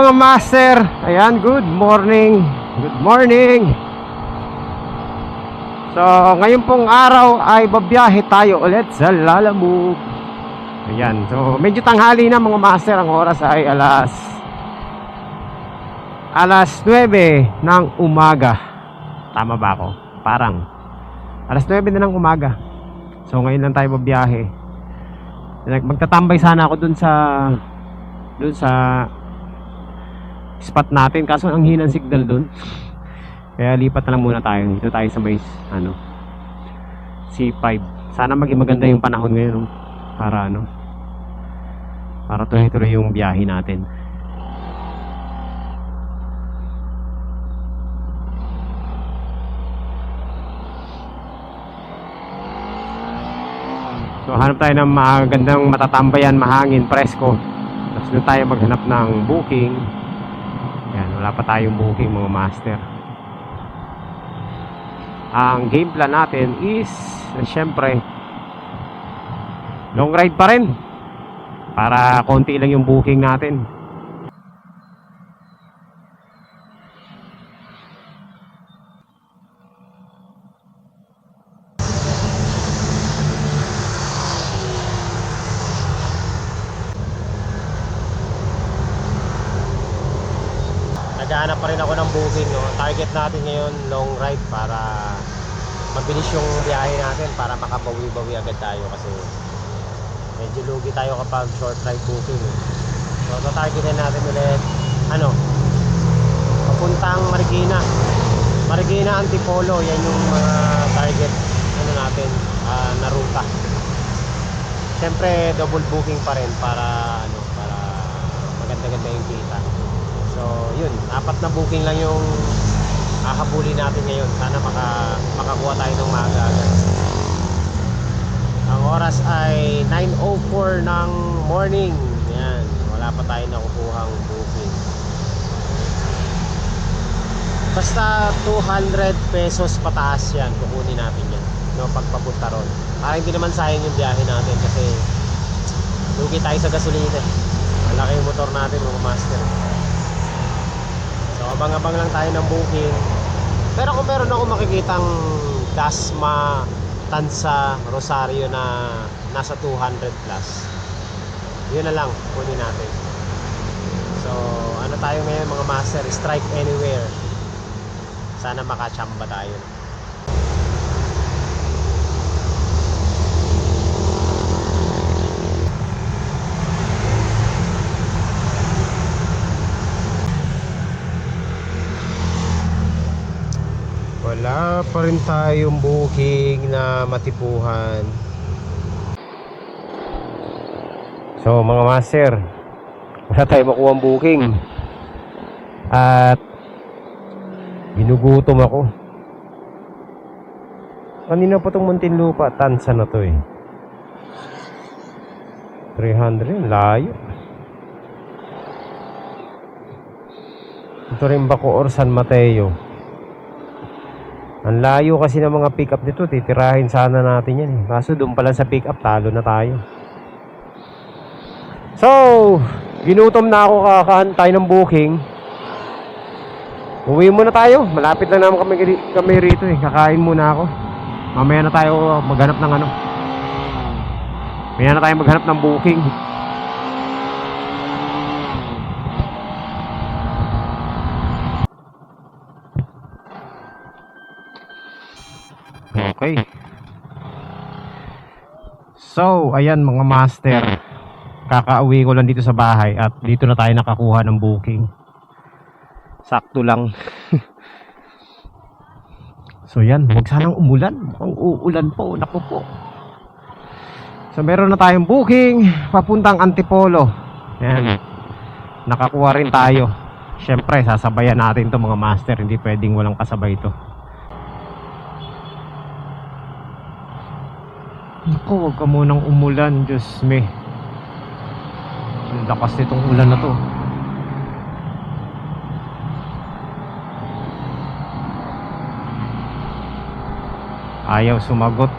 Mga master, ayan, good morning. Good morning. So, ngayon pong araw ay babiyahe tayo ulit sa Lalamove. Ayan, so medyo tanghali na mga master. Ang oras ay alas 9 ng umaga. Tama ba ako? Parang alas 9 na ng umaga. So, ngayon lang tayo babiyahe. Magtatambay sana ako dun sa spot natin, kaso ang hinang signal dun. Kaya lipat na lang muna tayo. Dito tayo sa may C5. Sana maging maganda yung panahon ngayon, no? Para tuloy-tuloy yung biyahe natin. So hanap tayo ng magandang matatambayan, mahangin, presko. Tapos doon tayo maghanap ng booking. Yan, wala pa tayong booking mga master. Ang game plan natin is syempre long ride pa rin, para konti lang yung booking natin. Naghahanap pa rin ako ng booking, no? Target natin ngayon long ride para mabilis yung biyahe natin, para makabawi-bawi agad tayo kasi medyo lugi tayo kapag short ride booking, eh. So targetin natin ulit papuntang Marikina Antipolo. Yan yung mga target natin na ruta. Siyempre double booking pa rin para maganda-ganda yung kita. So yun, 4 na booking lang yung hahabulin natin ngayon. Sana makakuha tayo ng maaga. Ang oras ay 9:04 ng morning. Yan, wala pa tayo nakukuhang booking. Basta 200 pesos pataas yan, kukunin natin yan, no, pagpapunta ron. Para hindi naman sayang yung biyahe natin kasi lugi tayo sa gasolina. Malaki yung motor natin mga master. So abang-abang lang tayo ng booking. Pero kung meron ako makikitang Dasma, Tansa, Rosario na nasa 200 plus, yun na lang kunin natin. So tayo ngayon mga master, strike anywhere. Sana makachamba tayo. Wala pa rin tayong booking na matipuhan. So mga master, wala tayong makuha ang booking. At ginugutom ako. Kanina pa itong Muntinlupa, Tansa na to eh. 300, layo. Ito rin Bacoor, San Mateo. Ang layo kasi ng mga pick up dito. Titirahin sana natin yan eh. Kaso doon pala sa pick up, talo na tayo. So ginutom na ako, kakahantay ng booking. Uwi muna tayo. Malapit lang naman kami rito eh. Kakain muna ako. Mamaya na tayo maghanap ng Mamaya na tayo maghanap ng booking. Okay. So, ayan mga master. Kakauwi ko lang dito sa bahay at dito na tayo nakakuha ng booking. Sakto lang. So yan, huwag sanang umulan. Mukhang uulan po, naku po. So meron na tayong booking papuntang Antipolo. Yan, nakakuha rin tayo. Syempre sasabayan natin to mga master. Hindi pwedeng walang kasabay to. Naku, huwag ka munang umulan. Diyos me, ang lakas nitong ulan na to. Ayaw sumagot.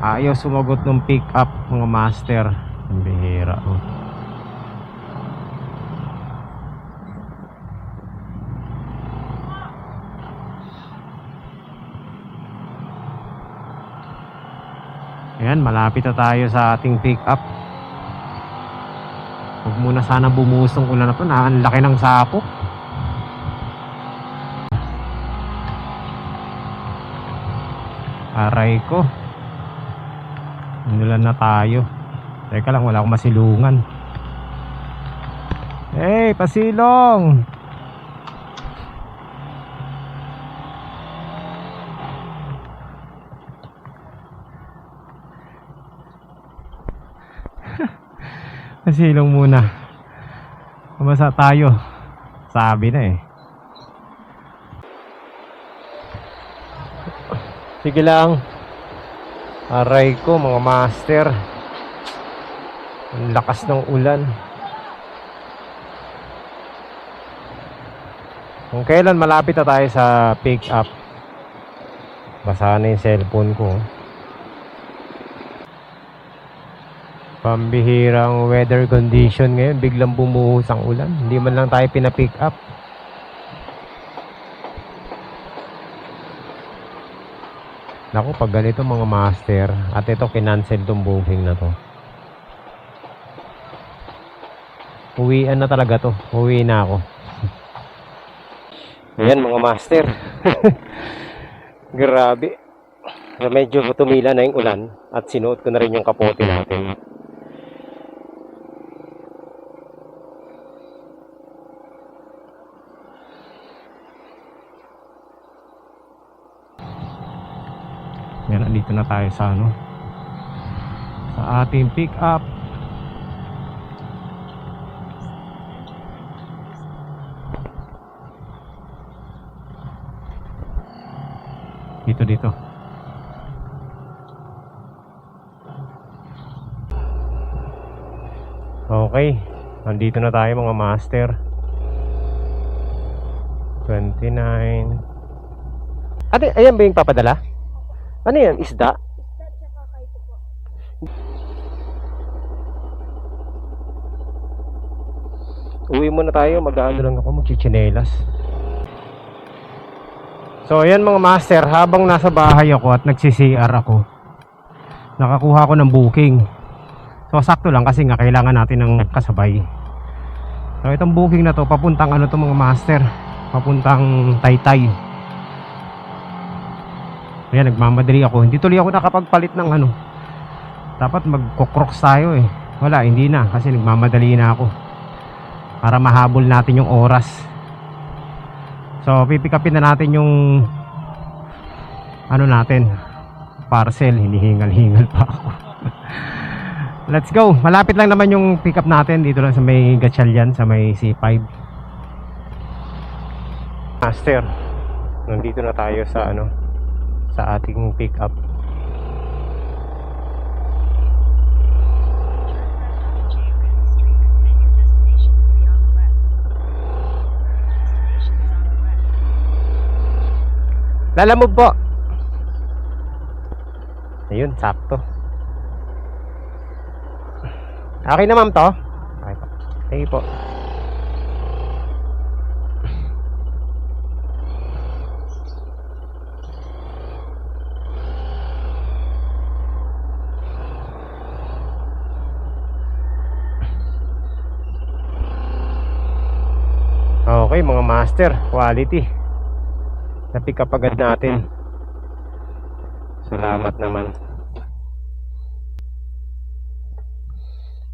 Ayaw sumagot ng pick up mga master. Ang bihira oh. Ayan, malapit na tayo sa ating pick up. Huwag muna sana bumusong ulan na to. Ang laki ng sapok. Aray ko. Inulan na tayo. Teka lang, wala akong masilungan. Hey, pasilong! Pasilong muna. Kumasa tayo. Sabi na eh. Sige lang. Aray ko mga master. Ang lakas ng ulan. Kung kailan malapit na tayo sa pick up, basa na yung cellphone ko. Pambihirang weather condition ngayon. Biglang bumuhos ang ulan. Hindi man lang tayo pina-pick up. Naku, pag ganito mga master, at ito kinancel tong booking na to, uwian na talaga to. Uwi na ako. Ayan mga master. Grabe. Medyo tumila na yung ulan at sinuot ko na rin yung kapote natin. Yan, nandito na tayo sa ano, sa ating pick up. Dito. Okay, nandito na tayo mga master. 29. Ate, ayan ba yung papadala? Ano yan? Isda? Uwi muna tayo. Mag-aano lang ako. Magchichinelas. So ayan mga master, habang nasa bahay ako at nagsi-CR ako, nakakuha ko ng booking. So sakto lang kasi nga kailangan natin ng kasabay. So itong booking na to, papuntang ano to mga master, papuntang Taytay. Ayan, nagmamadali ako. Hindi tuloy ako nakapagpalit ng ano. Dapat magkukroks tayo eh. Wala, hindi na kasi nagmamadali na ako para mahabol natin yung oras. So pipikapin na natin yung ano natin, parcel. Hinihingal-hingal pa ako. Let's go. Malapit lang naman yung pick up natin. Dito lang sa may Gatchalian, sa may C5. Master, nandito na tayo sa ano, sa ating pick up. Lalamove po. Ayun, sakto. Okay na ma'am to? Okay po. Thank you po. Okay mga master, quality. Na-pick up agad natin. Salamat naman.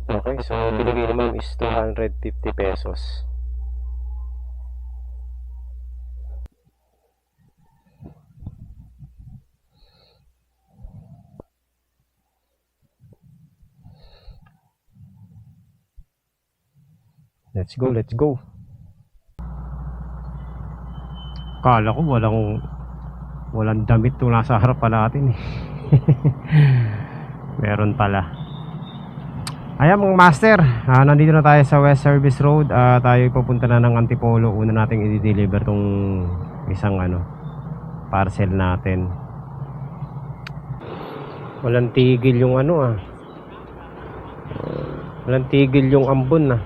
Okay, so binigay naman is 250 pesos. Let's go, let's go. Kala ko walang damit yung nasa harap pa natin eh. Meron pala. Ayan mga master, nandito na tayo sa West Service Road. Tayo pupunta na ng Antipolo. Una nating i-deliver tong isang ano, parcel natin. Walang tigil yung ano ah. Walang tigil yung ambon ah.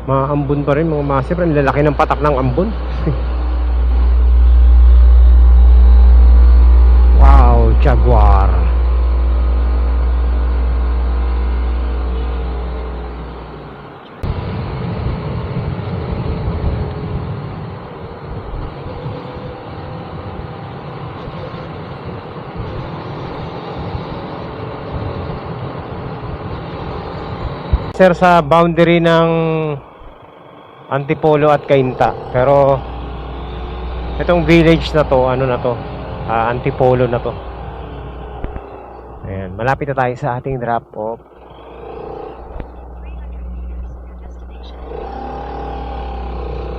Mga ambon pa rin mga master. Ang lalaki ng patak ng ambon. Wow, Jaguar. Sir, sa boundary ng Antipolo at Cainta. Pero itong village na to, ano na to, Antipolo na to. Ayan, malapit na tayo sa ating drop off.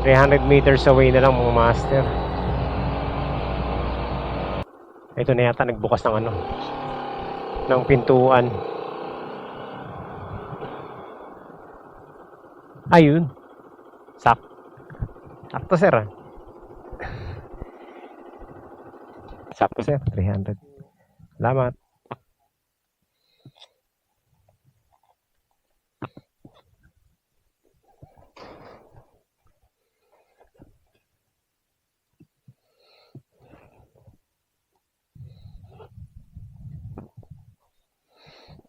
$300 away na lang mga master. Ito na yata nagbukas ng ano, ng pintuan. Ayun. Sakto sir ah. Sakto sir, 300. Salamat.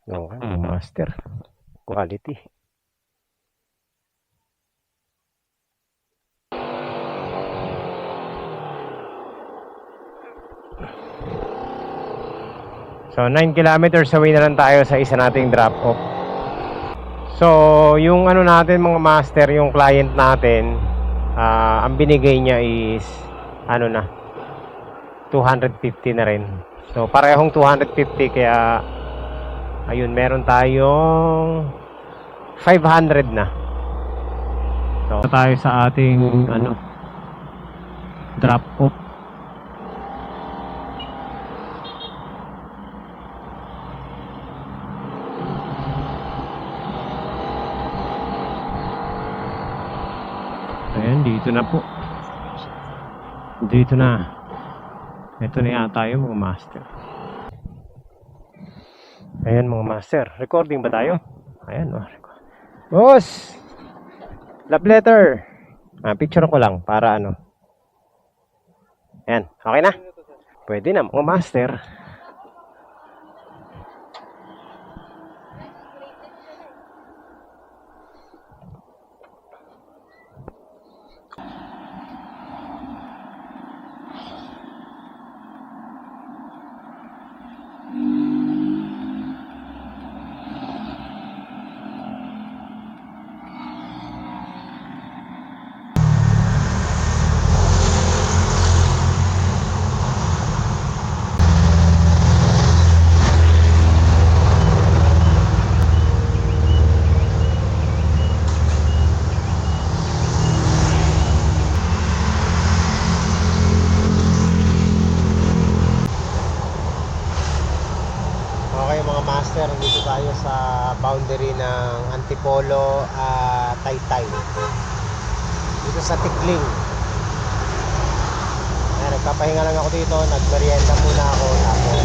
Okay, master. Quality. So 9 kilometers away na lang tayo sa isa nating drop off. So yung ano natin mga master, yung client natin, ang binigay niya is ano na, 250 na rin. So parehong 250, kaya ayun, meron tayong 500 na. So tayo sa ating ano, drop off. Ayan, dito na po. Dito na. Ito na yata yung mga master. Ayan mga master. Recording ba tayo? Ayan, oh. Boss! Love letter! Picture ko lang para ano. Ayan, okay na? Pwede na mga master. Master, dito tayo sa boundary ng Antipolo at Taytay. Dito sa Tikling. Ayan, nagpapahinga lang ako dito, nagmerienda muna ako. Tapos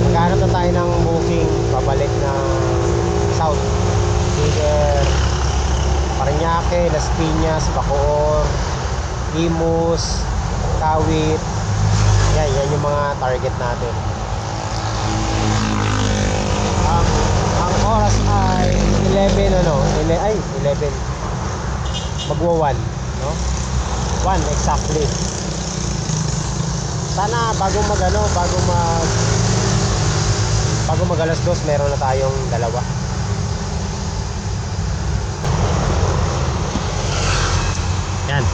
maghanap na tayo ng booking pabalik ng South. Either Parañaque, Las Piñas, Bacoor, Imus, Kawit. Yan yung mga target natin. Ang oras ay 11 magwa 1, no? 1 exactly. Sana bago mag alas 2 meron na tayong dalawa. Yan.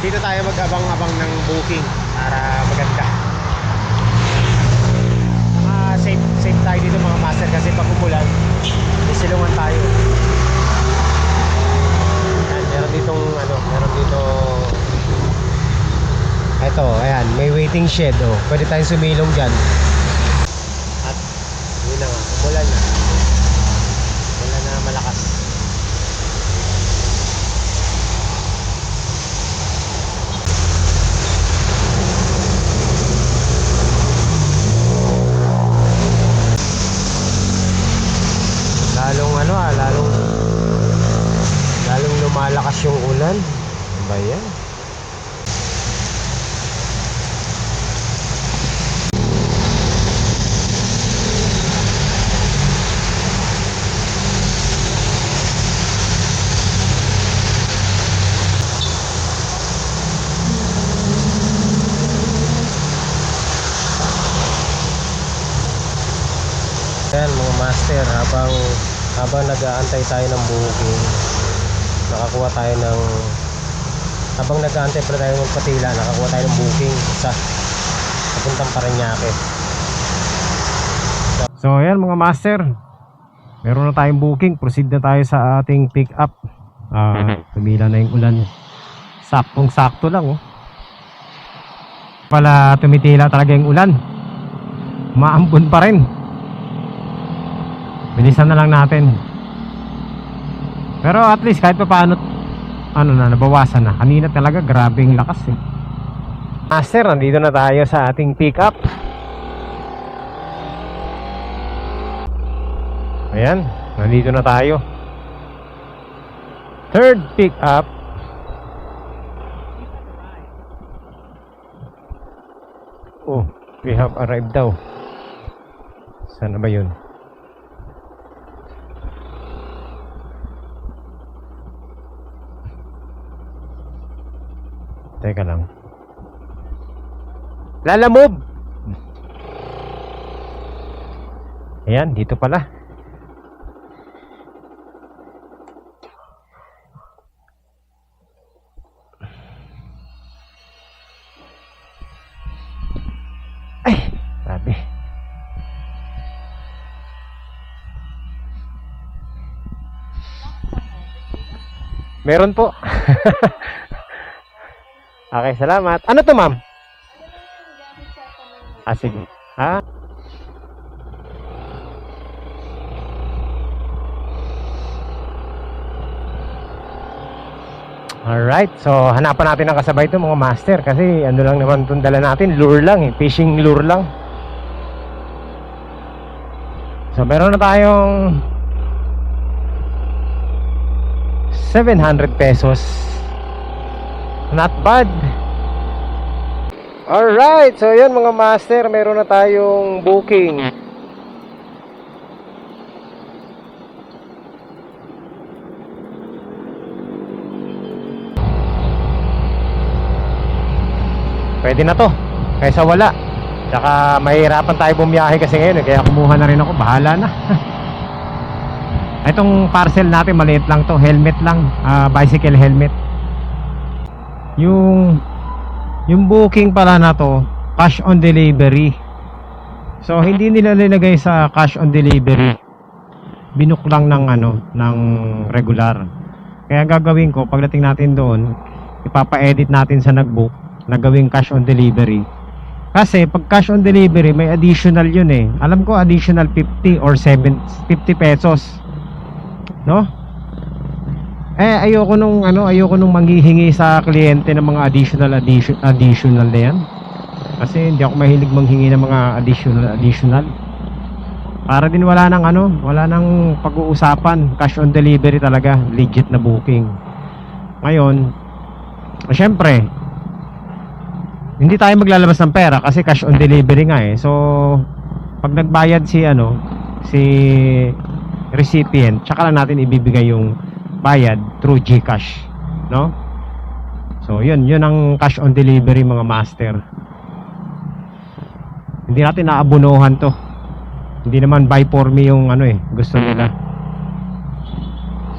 Dito tayo mag-abang-abang ng booking para maganda. Safe tayo dito mga master, kasi pag umulan may silungan tayo. Ayan, meron dito ito, ayan, may waiting shed, oh. Pwede tayong sumilong dyan. At yun na nga, umulan na malakas. yung ulan. Ano ba yan? Yan mga master, habang nag-aantay tayo ng booking, nakakuha tayo ng habang nag-aantay pa tayo magpatila, nakakuha tayo ng booking sa papuntang Parañaque. So ayan mga master, meron na tayong booking. Proceed na tayo sa ating pick up. Tumila na yung ulan, saktong sakto lang pala tumitila talaga yung ulan, maambon pa rin. Bilisan na lang natin. Pero at least kahit pa paano nabawasan na. Kanina talaga grabing lakas Master, nandito na tayo sa ating pick up. Ayan, nandito na tayo. Third pick up. Oh, we have arrived daw. Saan na ba yun? Teka lang. Lalamove! Ayan, dito pala. Ay, sabi. Meron po. Okay, salamat. Ano to, ma'am? Sige. Alright, so hanapan natin ang kasabay ito mga master. Kasi ano lang naman itong dala natin, lure lang fishing lure lang. So meron na tayong 700 pesos. Not bad. Alright, so yun mga master, meron na tayong booking. Pwede na to, kaysa wala. Tsaka mahirapan tayo bumiyahe kasi ngayon kaya kumuha na rin ako, bahala na. Itong parcel natin maliit lang to, helmet lang, bicycle helmet. Yung booking pala na to, cash on delivery. So hindi nila nilagay sa cash on delivery. Binook lang ng regular. Kaya gagawin ko pagdating natin doon, ipapa-edit natin sa nag-book na gawing cash on delivery. Kasi pag cash on delivery may additional yun Alam ko additional 50 or 50 pesos. No? Ayoko nung manghihingi sa kliyente ng mga additional na yan. Kasi hindi ako mahilig manghingi ng mga additional. Para din wala nang pag-uusapan, cash on delivery talaga, legit na booking. Ngayon, syempre, hindi tayo maglalabas ng pera kasi cash on delivery nga So, pag nagbayad si recipient, tsaka lang natin ibibigay yung bayad through GCash, no? So yun ang cash on delivery mga master. Hindi natin naabunuhan to. Hindi naman buy for me yung gusto nila.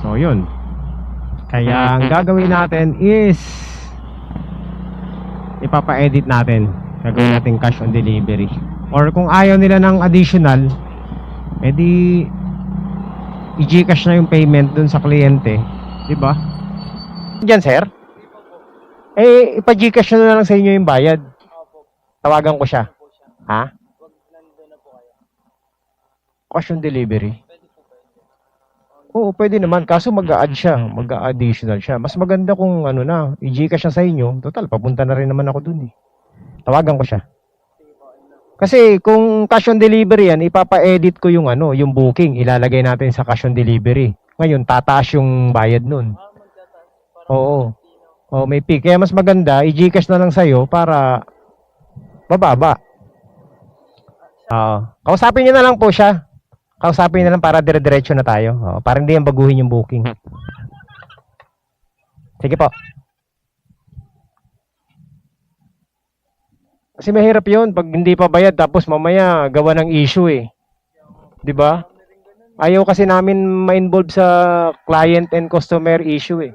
So yun. Kaya ang gagawin natin is ipapa-edit natin. Gagawin natin cash on delivery. Or kung ayaw nila ng additional, edi i-GCash na yung payment dun sa kliyente, di ba? Diyan, sir? Ipa-GCash na lang sa inyo yung bayad. Tawagan ko siya. Ha? Cash on delivery? Oo, pwede naman. Kaso mag-a-add siya. Mag-a-additional siya. Mas maganda kung i-GCash na sa inyo. Total, papunta na rin naman ako dun Tawagan ko siya. Kasi kung cash on delivery yan, ipapa-edit ko yung yung booking, ilalagay natin sa cash on delivery. Ngayon, tataas yung bayad nun. Oo. Oh, may peak. Kaya mas maganda, i-Gcash na lang sa'yo para bababa. Oo. Kausapin niyo na lang po siya. Kausapin na lang para dire-diretso na tayo. Oo, para hindi yung baguhin yung booking. Sige po. Kasi mahirap yun pag hindi pa bayad tapos mamaya gawa ng issue eh. 'Di ba? Ayaw kasi namin ma-involve sa client and customer issue eh.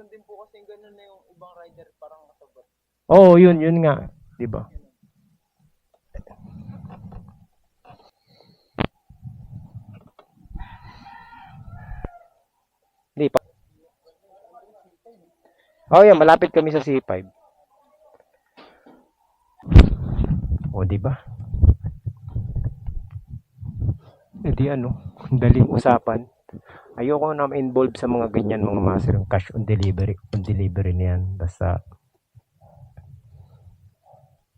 Oo, yun nga, 'di ba? Hindi pa. Oh, yan, malapit kami sa C5. O, 'di ba? Hindi daling usapan. Ayoko na ma-involve sa mga ganyan mga master yung cash on delivery na yan. Basta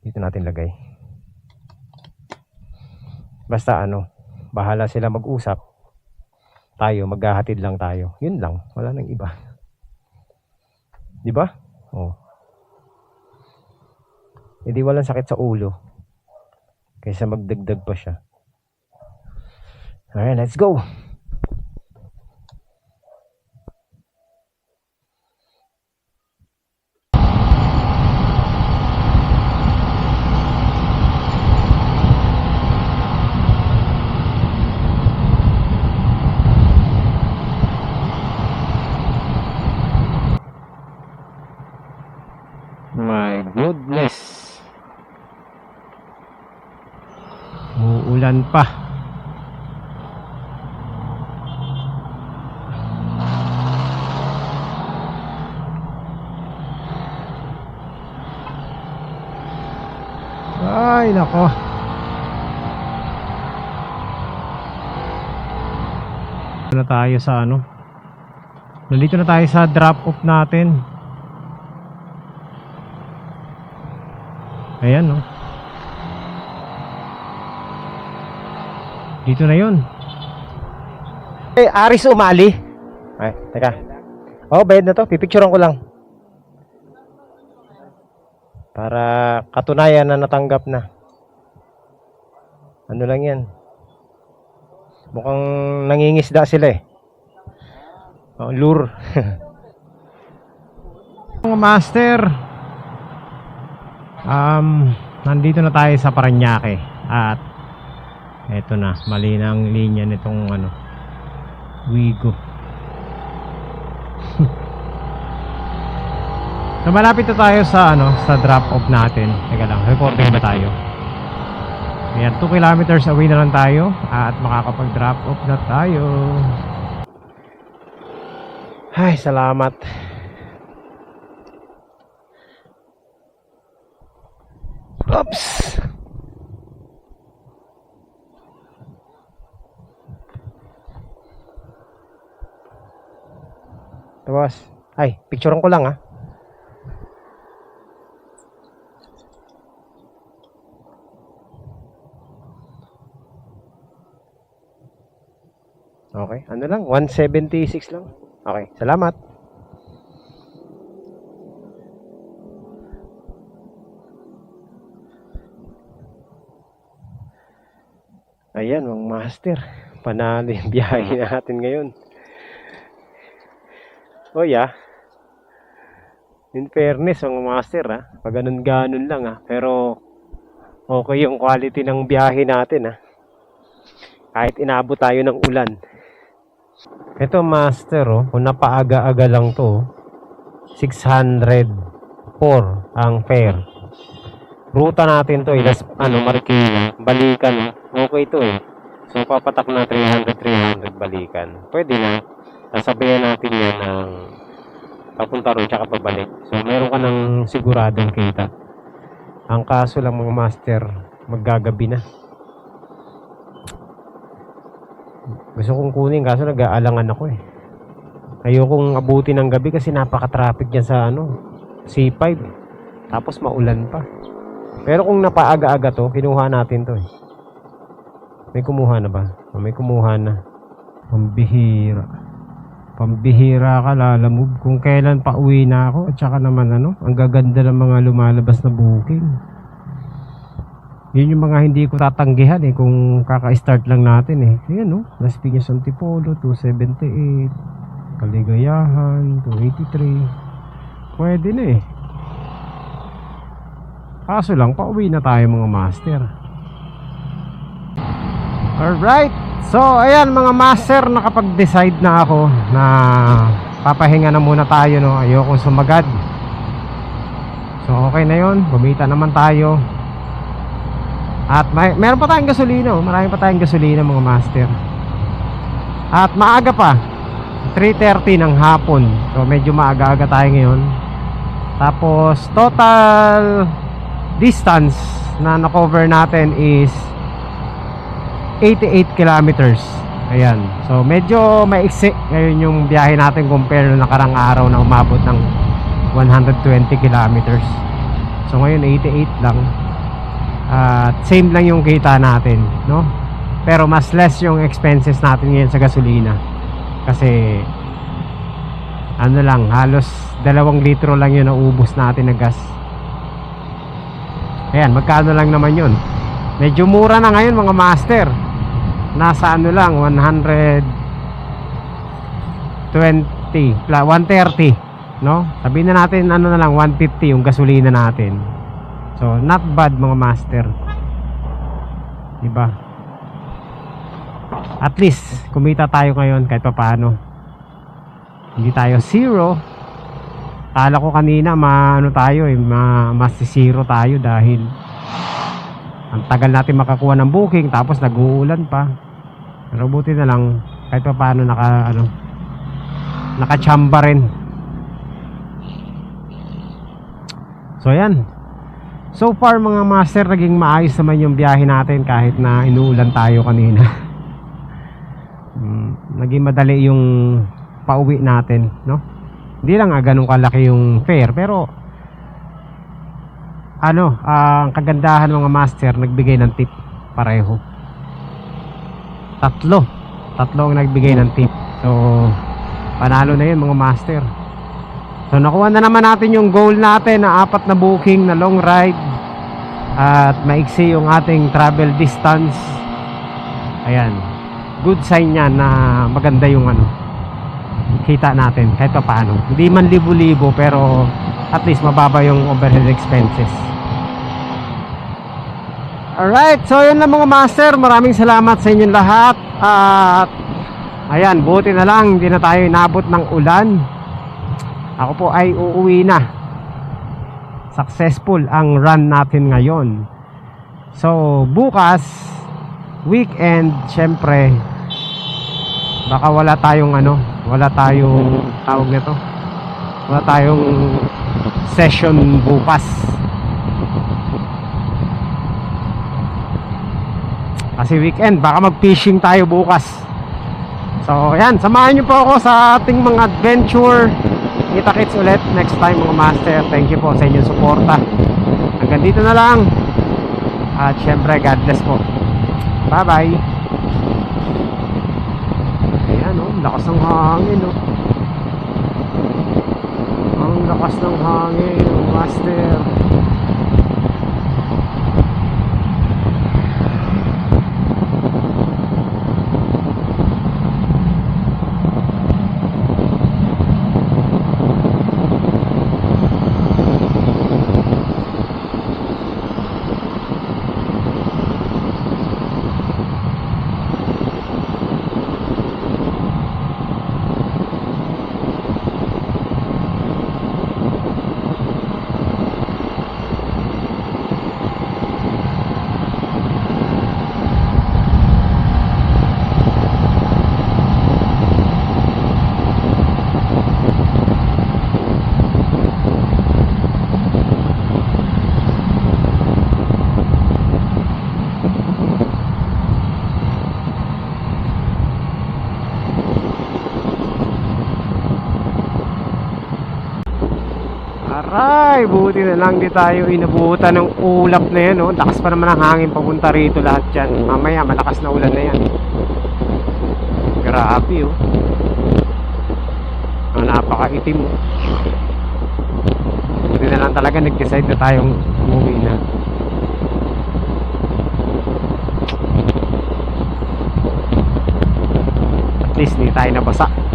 dito natin lagay. Basta bahala sila mag-usap. Tayo, maghahatid lang tayo. Yun lang, wala nang iba. 'Di ba? Oh. Hindi walang sakit sa ulo. Kaysa magdagdag pa siya. Alright, let's go. My goodness. Uulan pa. Ay, nako. Na tayo sa Nandito na tayo sa drop off natin. Ayan, no. Dito na yun. Aris umali. Ay, teka. Oh, bayad na to. Pipicturean ko lang. Para katunayan na natanggap na. Ano lang yan. Mukhang nangingisda sila eh. Oh, lure. Mga master. Nandito na tayo sa Parañaque. At eto na, mali na ang linya nitong Wigo. So malapit na tayo sa sa drop off natin. Teka lang, recording ba tayo? Ayan, 2 kilometers away na lang tayo at makakapag drop off na tayo. Ay, salamat. Oops. Tapos, ay, picturean ko lang ha. Okay, ano lang, 176 lang. Okay, salamat. Ayan, mga master. Panalo yung biyahe natin ngayon. O in fairness, mga master pag ganun-ganun lang pero okay yung quality ng biyahe natin kahit inabot tayo ng ulan. Ito master kung napaaga-aga lang to 604 ang fare. Ruta natin to Marikina, balikan okay to so papatak na 300 balikan. Pwede na. Sasabayan natin yan ng papunta ron tsaka pabalik. So meron ka ng siguradong kita. Ang kaso lang mga master, maggagabi na. Gusto kong kunin kaso nag-aalangan ako ayokong abutin ng gabi kasi napaka-traffic dyan sa C5 tapos maulan pa. Pero kung napaaga-aga to, kinuha natin to May kumuha na ba? May kumuha na. Ang bihira. Pambihira ka, lalamove kung kailan pa uwi na ako. At saka naman ang gaganda ng mga lumalabas na booking. Yun yung mga hindi ko tatanggihan kung kaka-start lang natin Ayan Las Piñas Antipolo 278, Kaligayahan 283. Pwede na kaso lang pauwi na tayo mga master. Alright, so ayan mga master, nakapag-decide na ako na papahinga na muna tayo ayokong sumagad. So okay na yun, kumita naman tayo. At meron pa tayong gasolina marami pa tayong gasolina mga master. At maaga pa, 3:30 ng hapon. So medyo maaga-aga tayo ngayon. Tapos total distance na na-cover natin is 88 kilometers. Ayan. So medyo maiksi ngayon yung biyahe natin compare nung nakarang araw na umabot ng 120 kilometers. So ngayon 88 lang. At same lang yung kita natin, Pero mas less yung expenses natin ngayon sa gasolina. Kasi halos 2 litro lang yun na ubos natin na gas. Ayan, magkano lang naman yun. Medyo mura na ngayon mga master. Nasa lang 120 130, sabihin na natin na lang 150 yung gasolina natin. So not bad mga master, diba? At least kumita tayo ngayon kahit pa paano. Hindi tayo zero. Kala ko kanina masisiro tayo dahil ang tagal natin makakuha ng booking tapos nag-uulan pa. Pero buti na lang kahit pa paano nakachamba rin. So yan. So far mga master, naging maayos naman yung biyahe natin kahit na inuulan tayo kanina. Naging madali yung pauwi natin, Hindi lang ganun kalaki yung fare, pero ang kagandahan mga master, nagbigay ng tip pareho. Tatlo ang nagbigay ng tip. So panalo na yun mga master. So nakuha na naman natin yung goal natin na 4 na booking na long ride. At maiksi yung ating travel distance. Ayan, good sign yan na maganda yung kita natin kahit pa paano. Hindi man libo-libo pero at least mababa yung overhead expenses. Alright, so yun lang mga master. Maraming salamat sa inyong lahat. At ayan, buti na lang hindi na tayo inabot ng ulan. Ako po ay uuwi na. Successful ang run natin ngayon. So bukas weekend, syempre baka wala tayong tawag nito, wala tayong session bukas kasi weekend. Baka mag fishing tayo bukas. So yan, samahan nyo po ako sa ating mga adventure. Kita-kits ulit next time mga master. Thank you po sa inyong suporta. Hanggang dito na lang. At syempre God bless po. Bye bye. Ayan lakas ng hangin ang lakas ng hangin master. Aray, buti na lang di tayo inabutan ng ulap na yan Lakas pa naman ang hangin papunta rito lahat dyan. Mamaya malakas na ulan na yan. Grabe Napakaitim. Buti na lang talaga nag-decide na tayong umuwi na. At least hindi tayo nabasa.